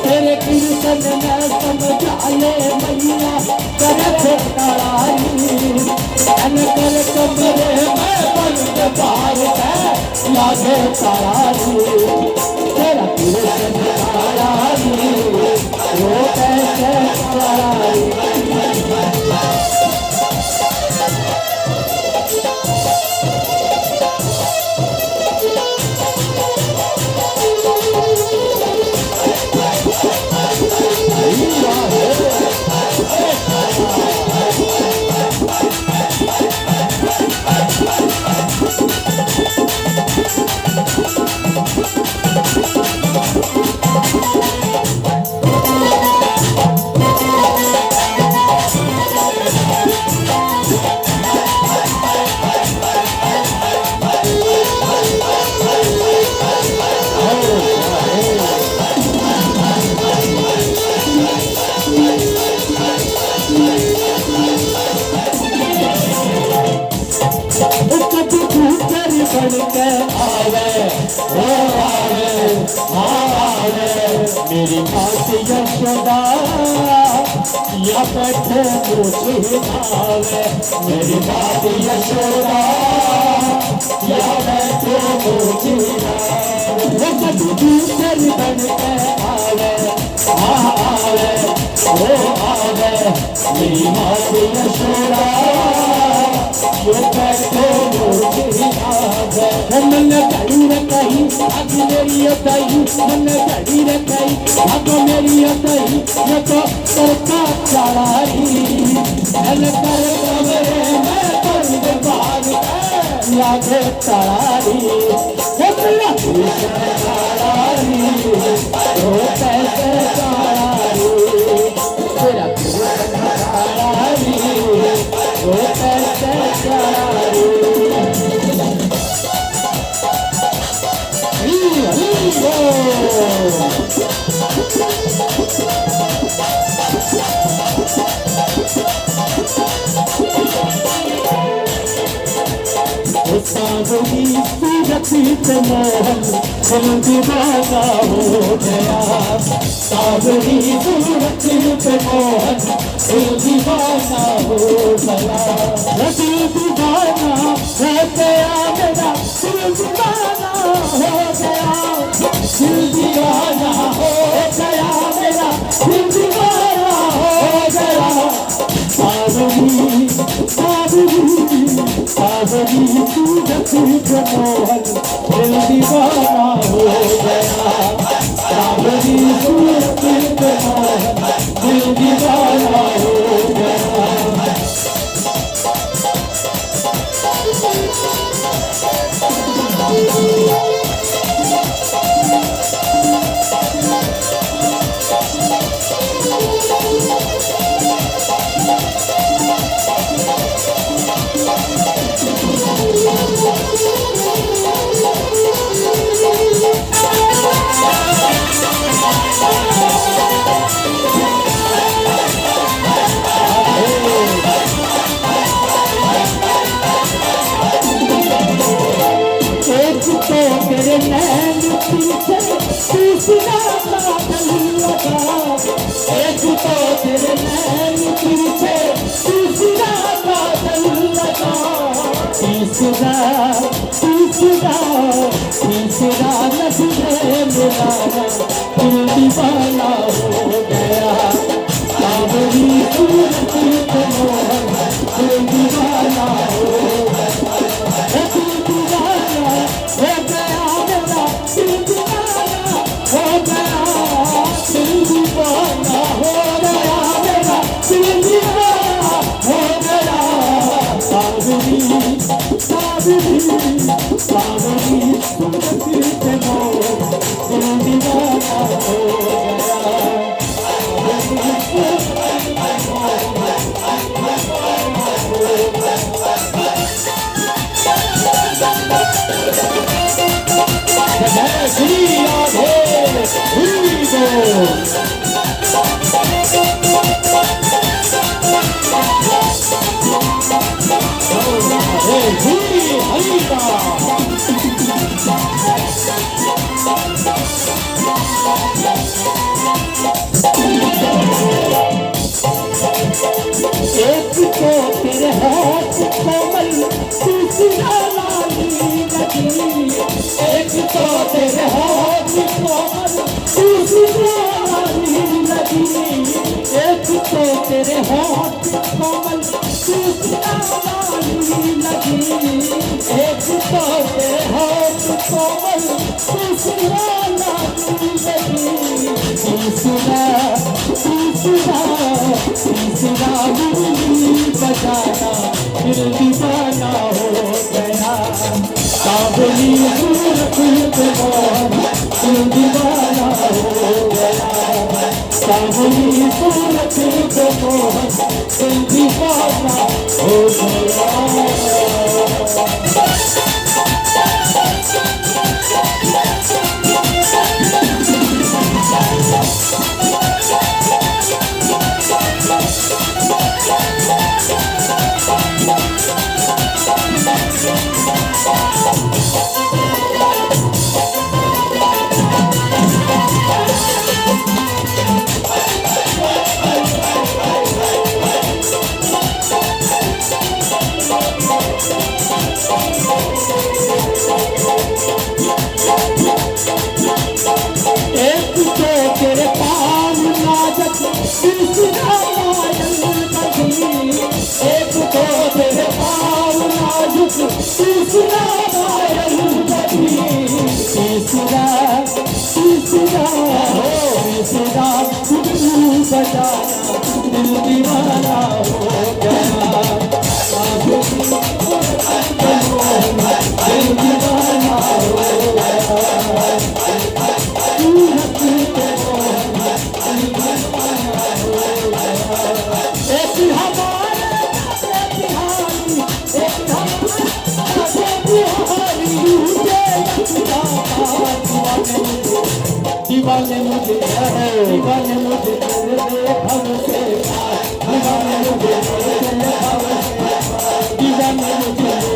तेरे कृष्ण ने समझा ले मैया करे घोटालारी, एन कर कमरे में बंद भारत लादे तारी। तेरा कृष्ण कारारी वो कैसे कारारी। के आवे ओ आवे मेरी मासी यशोदा या बैठे मुझे आवे मेरी मासी यशोदा या बैठे मुझे आवे दूसरी बन के आवे ओ आवे मेरी मासी यशोदा यो बैठे मोचे आवे मन घड़ी रखाई आग मेरी अदाई मन घड़ी रखाई आग मेरी अदाई ये तो करता चढ़ाई एल कर कमरे मैं बंद बार लागे चढ़ाई मेरा चढ़ाई ओ कैसे चढ़ाई तेरा चढ़ाई ओ कैसे चढ़ाई सावरी सूरत से मोहन दिल दीवाना हो गया सावरी सूरत से मोहन दिल दीवाना हो गया दिल दीवाना हो गया मेरा दिल दीवाना हो गया दिल दीवाना हो गया मेरा दिल दीवाना हो गया सावरी सावरी सावरी सूरत से मोहन दिल दीवाना हो गया सावरी सूरत से मोहन दिल दीवाना हो गया तेरे नैन पीछे तीसरा बादल लगा एक तो तेरे नैन पीछे तीसरा बादल लगा तीसरा तीसरा तीसरा नजरे मिलाना दिल दीवाना हो गया सावरी सूरत से मोहन दिल दीवाना हो गया दिल दीवाना हो गया मेरा दिल दीवाना हो गया दिल दीवाना हो गया मेरा दिल दीवाना हो गया सावरी सावरी सावरी सूरत से मोहन दिल दीवाना हो गया एक तो तेरे हाथ कोमल दूसरा लाली लगी एक तो तेरे हाथ कोमल दूसरा लाली लगी एक तो तेरे हाथ कोमल दूसरा लाली लगी एक तो तेरे हाथ कोमल दूसरा लाली लगी तीसरा तीसरा तीसरा बजाना दिल दीवाना हो गया सावरी सूरत से मोहन दिल दीवाना हो गया सावरी सूरत से मोहन दिल दीवाना हो गया एक तो तेरे पाँव तीसरा घायल कभी तीसरा तीसरा तीसरा तू बजाया दिल दीवाना हो गया दिल दीवाना हो दीवाने मुझे दीवाने मुझे तेरे भव से दीवाने मुझे तेरे भव से दीवाने मुझे तेरे भव से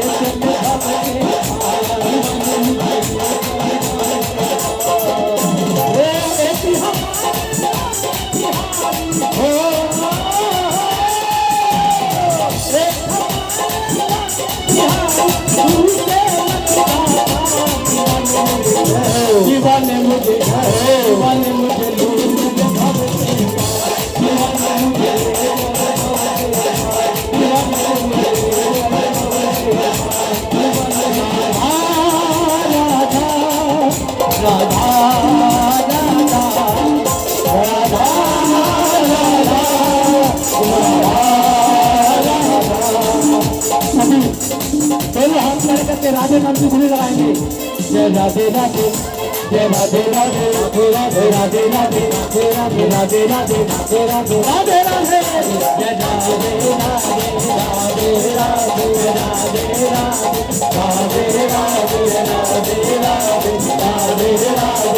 दीवाने मुझे दीवाने मुझे दीवाने मुझे तेरे भव से दीवाने मुझे राधा राधा राधा पहले हाथ करके राधे नाम की धुनी लगाएंगे जय राधे राधे जय राधे राधे राधे राधे राधे राधे राधे राधे राधे राधे राधे राधे जय राधे राधे राधे राधे राधे राधे राधे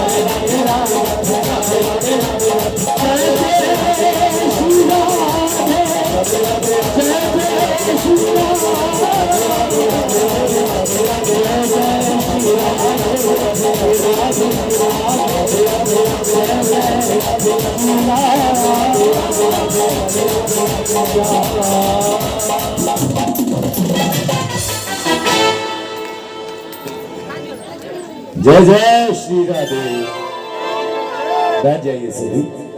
राधे राधे राधे जय जय श्री राधे। बैठ जाइए सभी।